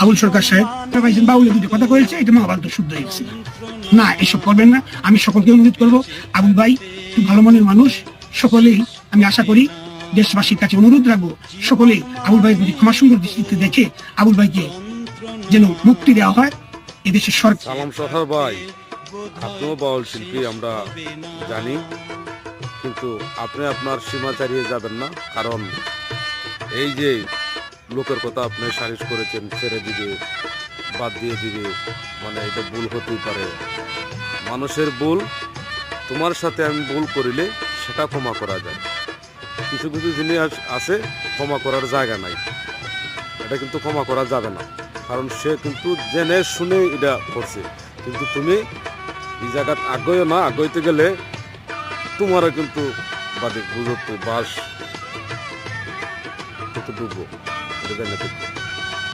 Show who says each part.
Speaker 1: আবুল সরকার সাহেব ভাইজান বাউলে দুটো কথা কয়েছে, এটা মহাভারত শুদ্ধ হয়ে গেছে। না, এসব করবেন না। আমি সকলকে অনুরোধ করবো, আবুল ভাই তুই ভালো মনের মানুষ, সকলেই আমি আশা করি দেশবাসীর কাছে অনুরোধ রাখবো, সকলেই আবুল ভাইয়ের প্রতি ক্ষমা সুন্দর দৃষ্টিতে দেখে আবুল ভাইকে যেন মুক্তি দেওয়া হয়। এদেশের সরকার
Speaker 2: সালাম সরকার ভাই, আপনিও বাউল শিল্পী আমরা জানি, কিন্তু আপনি আপনার সীমা ছাড়িয়ে যাবেন না। কারণ এই যে লোকের কথা আপনি সারিশ করেছেন, ছেড়ে দিবে, বাদ দিয়ে দিবে, মানে এটা ভুল হতেই পারে। মানুষের ভুল, তোমার সাথে আমি ভুল করিলে সেটা ক্ষমা করা যায়। কিছু কিছু জিনিস আছে ক্ষমা করার জায়গা নাই, এটা কিন্তু ক্ষমা করা যাবে না। কারণ সে কিন্তু জেনে শুনে এটা করছে, কিন্তু তুমি এই জায়গা আগ্রহ না, আগ্রহতে গেলে তোমারও কিন্তু বাদে বুঝতে বাস ডুববো, এটা জানা